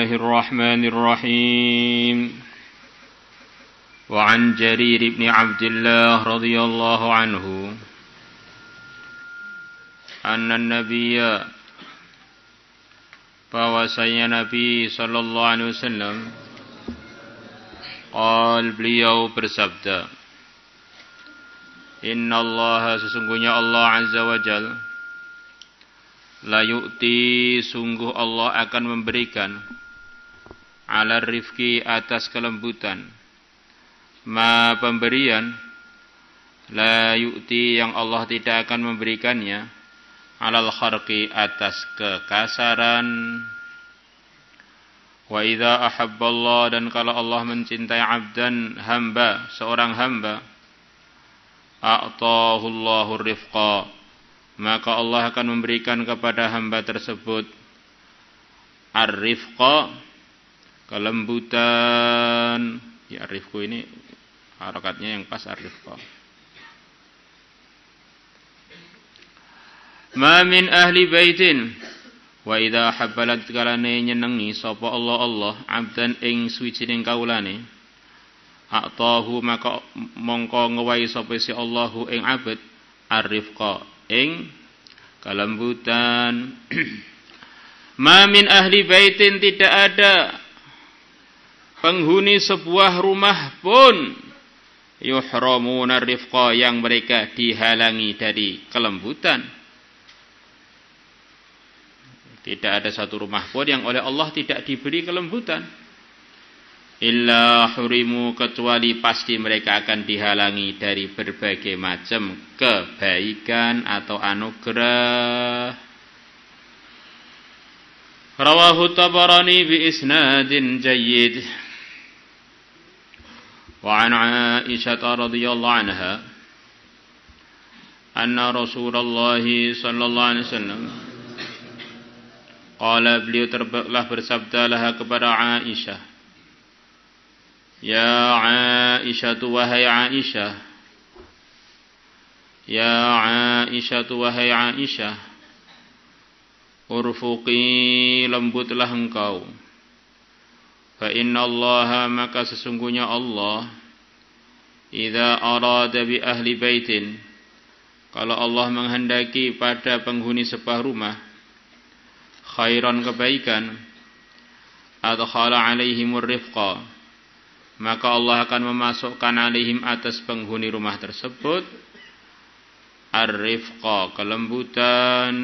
الله الرحمن الرحيم وعن جرير بن عبد الله رضي الله عنه أن النبي bahwasanya Nabi sallallahu alaihi wasallam beliau bersabda, Inna Allah, sesungguhnya Allah azza wa jal, la yu'ti, sungguh Allah akan memberikan, ala rifqi, atas kelembutan, ma, pemberian, la yu'ti, yang Allah tidak akan memberikannya, alal kharqi, atas kekasaran. Wa idza ahabballah, dan kalau Allah mencintai abdan, hamba, seorang hamba, a'tahu Allahu rifqa, maka Allah akan memberikan kepada hamba tersebut ar-rifqa, kelembutan. Ya, ar-rifqu ini harakatnya yang pas, ar-rifqa. Ma min ahli baitin, wa idza habbalat, kalane nyenengi sapa Allah abdan ing suwijining kaulane, a'tahu, maka mongko ngewahi sapa si Allahu ing abad ar-rifqa, ing kelembutan. Ma min ahli baitin, tidak ada penghuni sebuah rumah pun, yuhramuna ar-rifqa, yang mereka dihalangi dari kelembutan. Tidak ada satu rumah pun yang oleh Allah tidak diberi kelembutan. Illa hurimu, kecuali pasti mereka akan dihalangi dari berbagai macam kebaikan atau anugerah. Rawahu Tabarani bi isnadin jayyid. Wa an Aisyah radhiyallahu anha anna Rasulullah sallallahu alaihi wasallam qala, beliau telah bersabda laha kepada Aisyah, Ya Aisyah, wahai Aisyah, Ya Aisyah, wahai Aisyah, urfuqi, lembutlah engkau, fa inna Allah, maka sesungguhnya Allah, idza arada bi ahli baitin, kalau Allah menghendaki pada penghuni sebuah rumah, khairan, kebaikan, adkhala alaihimur rifqa, maka Allah akan memasukkan alaihim, atas penghuni rumah tersebut, ar-rifqa, kelembutan.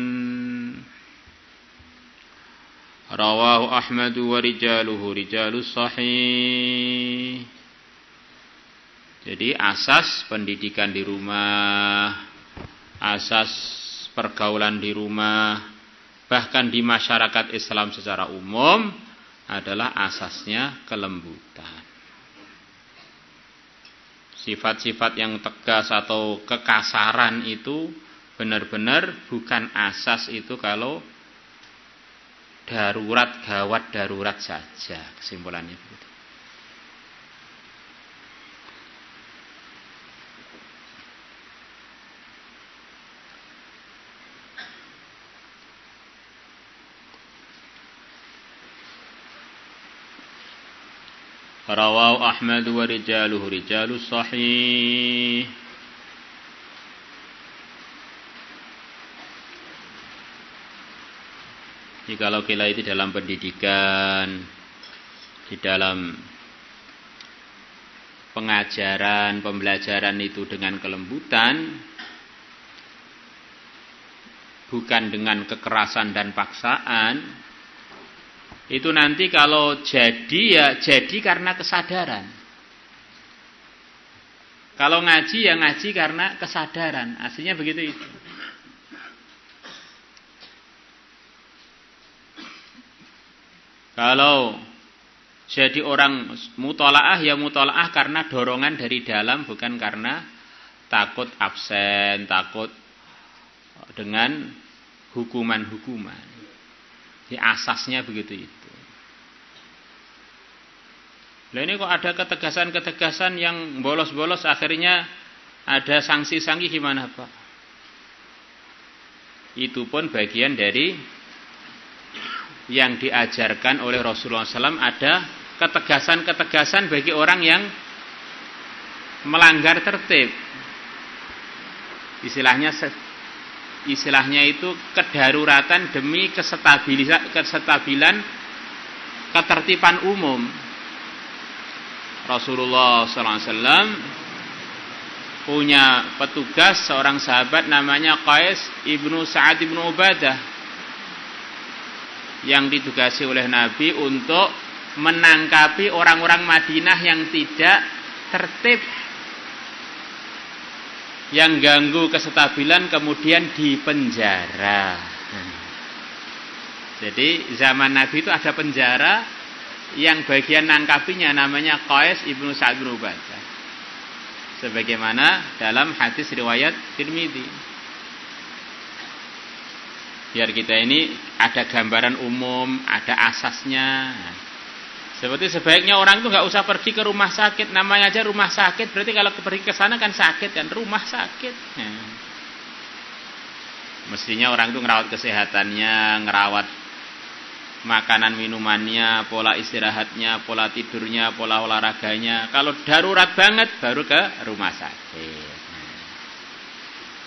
Rawahu Ahmad wa rijaluhu rijalus sahih. Jadi asas pendidikan di rumah, asas pergaulan di rumah, bahkan di masyarakat Islam secara umum, adalah asasnya kelembutan. Sifat-sifat yang tegas atau kekasaran itu benar-benar bukan asas itu kalau darurat, gawat darurat saja. Kesimpulannya begitu. Rawahu Ahmad wa rijaluhu rijalus sahih. Jikalau kita itu dalam pendidikan, di dalam pengajaran, pembelajaran itu dengan kelembutan, bukan dengan kekerasan dan paksaan, itu nanti kalau jadi, ya jadi karena kesadaran. Kalau ngaji, ya ngaji karena kesadaran. Aslinya begitu itu. Kalau jadi orang mutolaah, ya mutolaah karena dorongan dari dalam, bukan karena takut absen, takut dengan hukuman-hukuman. Di asasnya begitu itu. Lah ini kok ada ketegasan-ketegasan yang bolos-bolos, akhirnya ada sanksi-sanksi, gimana Pak? Itu pun bagian dari yang diajarkan oleh Rasulullah SAW ada ketegasan-ketegasan bagi orang yang melanggar tertib. Istilahnya itu kedaruratan demi kesestabilan ketertiban umum. Rasulullah SAW punya petugas seorang sahabat namanya Qais ibnu Sa'ad ibnu Ubadah yang ditugasi oleh Nabi untuk menangkapi orang-orang Madinah yang tidak tertib, yang ganggu kestabilan, kemudian dipenjara. Jadi zaman Nabi itu ada penjara yang bagian nangkapinya namanya Qais ibnu Sa'ad ibnu Ubadah, sebagaimana dalam hadis riwayat Tirmidzi. Biar kita ini ada gambaran umum, ada asasnya. Seperti sebaiknya orang itu nggak usah pergi ke rumah sakit, namanya aja rumah sakit, berarti kalau pergi ke sana kan sakit kan, rumah sakit. Mestinya orang itu ngerawat kesehatannya, ngerawat makanan minumannya, pola istirahatnya, pola tidurnya, pola olahraganya. Kalau darurat banget baru ke rumah sakit.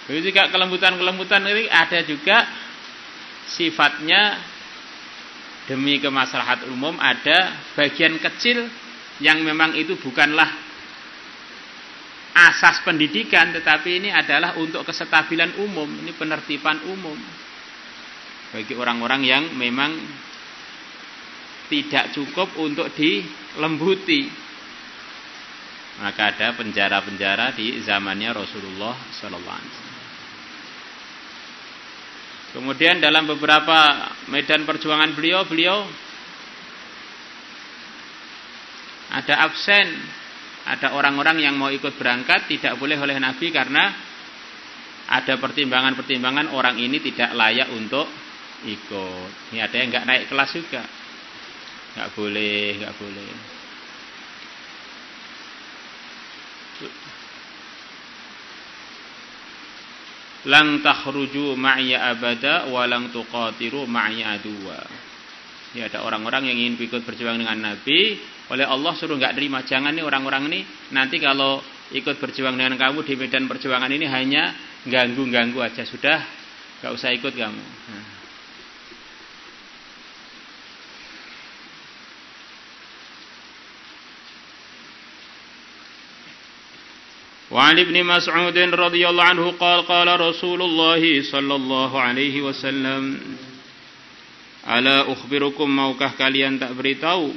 Begitu juga kelembutan ini ada juga sifatnya demi kemaslahat umum, ada bagian kecil yang memang itu bukanlah asas pendidikan, tetapi ini adalah untuk kestabilan umum, ini penertiban umum bagi orang-orang yang memang tidak cukup untuk dilembuti. Maka ada penjara-penjara di zamannya Rasulullah SAW. Kemudian dalam beberapa medan perjuangan beliau ada absen, ada orang-orang yang mau ikut berangkat tidak boleh oleh Nabi karena ada pertimbangan-pertimbangan orang ini tidak layak untuk ikut. Ini ada yang nggak naik kelas juga, nggak boleh. Lang takhruju ma'ya abada wa lang tuqatiru ma'ya aduwa. Ya, ada orang-orang yang ingin ikut berjuang dengan Nabi, oleh Allah suruh enggak terima. Jangan nih orang-orang ini nanti kalau ikut berjuang dengan kamu di medan perjuangan ini hanya ganggu-ganggu aja, sudah enggak usah ikut kamu. وعن ابن مسعود رضي الله عنه قال قال رسول الله صلى الله عليه وسلم ألا أخبركم, maukah kalian tak beritahu,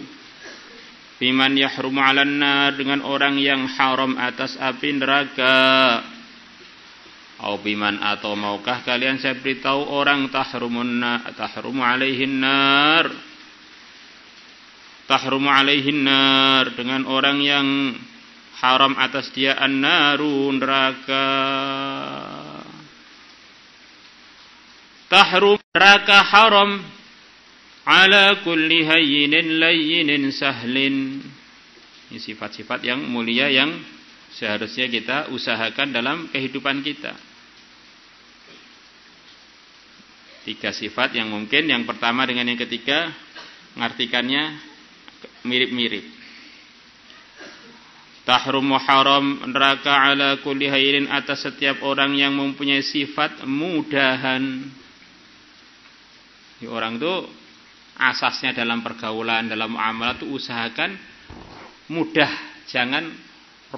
biman yahrumu 'alan nar, dengan orang yang haram atas api neraka. Au biman, atau maukah kalian saya beritahu orang tahrumu 'alaihin nar, tahrumu 'alaihin nar, dengan orang yang haram atas dia an-naru, neraka. Tahrum, neraka haram, ala kulli hayyinin layyinin sahlin. Ini sifat-sifat yang mulia yang seharusnya kita usahakan dalam kehidupan kita. 3 sifat yang mungkin, yang pertama dengan yang ketiga ngartikannya mirip-mirip. Tahrum haram, neraka ala kulli hayyin, atas setiap orang yang mempunyai sifat mudahan. Orang itu asasnya dalam pergaulan, dalam muamalah itu usahakan mudah, jangan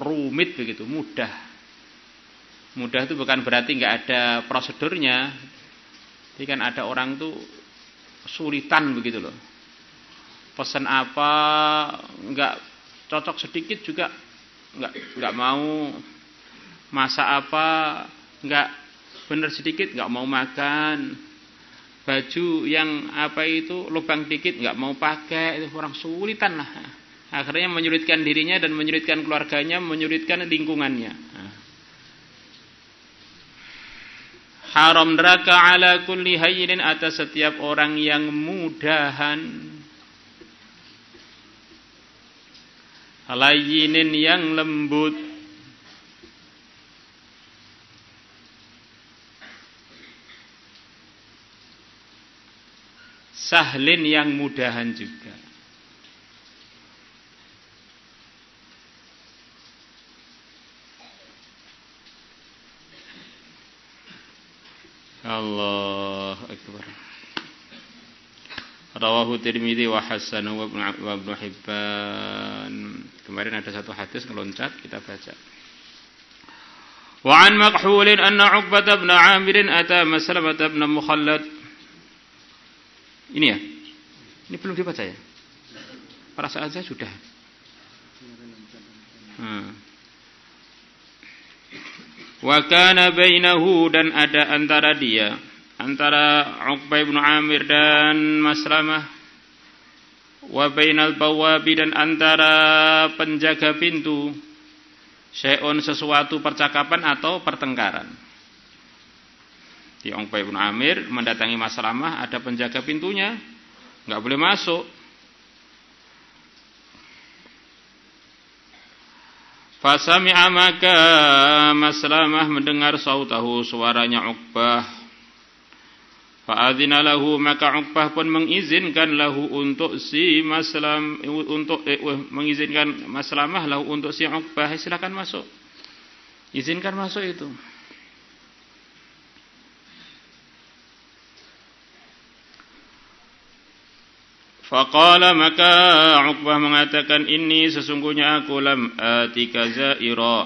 rumit begitu, mudah. Mudah itu bukan berarti nggak ada prosedurnya. Jadi kan ada orang tuh sulitan begitu loh. Pesan apa nggak cocok sedikit juga nggak mau, masak apa nggak bener sedikit nggak mau makan, baju yang apa itu lubang dikit nggak mau pakai, itu orang sulitan lah. Akhirnya menyulitkan dirinya dan menyulitkan keluarganya, menyulitkan lingkungannya. Haram neraka ala kulli hayyinin, atas setiap orang yang mudahan, layyinin yang lembut, sahlin yang mudahan juga. Allah akbar. Rawahu Tirmidzi wa hasanahu wa Ibnu Hibban. Kemarin ada satu hadis ngeloncat, kita baca. Wa an Makhul anna Uqbah bin Amir ata Maslamah bin Mukhallad. Ini ya? Ini belum dibaca ya? Perasaan saya sudah. Wa kana bainahu, dan ada antara dia, antara Uqbah bin Amir dan Maslamah, wa bainal bawabi, dan antara penjaga pintu, syai'un, sesuatu percakapan atau pertengkaran. Di Uqbah bin Amir mendatangi Maslamah, ada penjaga pintunya, enggak boleh masuk. Fasami'a, maka Maslamah mendengar sautahu, suaranya Uqbah. Fa'adzina lahu, maka Uqbah pun mengizinkan lahu untuk si mengizinkan Maslamah lahu untuk si Uqbah, silakan masuk. Izinkan masuk itu. Faqala, maka Uqbah mengatakan, inni, sesungguhnya aku lam atika zaira,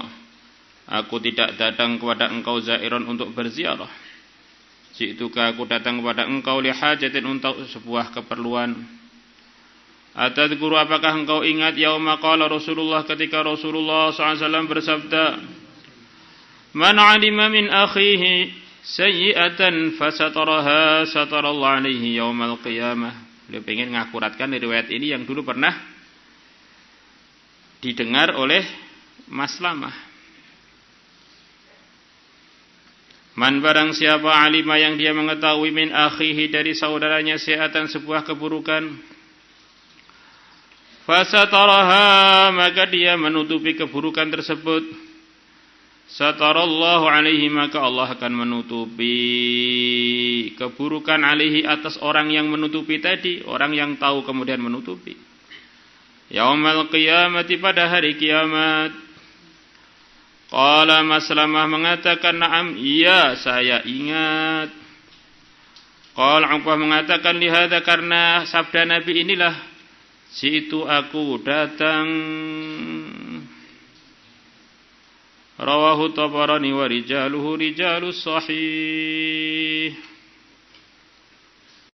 aku tidak datang kepada engkau zairon, untuk berziarah. Ji'tuka, aku datang kepada engkau lihajatin, untuk sebuah keperluan. Atadhkuru, apakah engkau ingat yauma qala Rasulullah, ketika Rasulullah SAW bersabda, man alima min akhihi sayyi'atan fasataraha satarallahu alaihi yaumal qiyamah. Beliau ingin mengakuratkan riwayat ini yang dulu pernah didengar oleh Maslamah. Man, barang siapa alima, yang dia mengetahui min akhihi, dari saudaranya, syai'atan, sebuah keburukan, fasataraha, maka dia menutupi keburukan tersebut, satarallahu alaihi, maka Allah akan menutupi keburukan alaihi, atas orang yang menutupi tadi, orang yang tahu kemudian menutupi. Yaumal qiyamati, pada hari kiamat. Qala, Maslamah mengatakan, na'am, iya, saya ingat. Qala, Uqbah mengatakan, lihada, karena sabda Nabi inilah, situ, aku datang. Rawahu Tabarani wa rijaluhu rijalus sahih.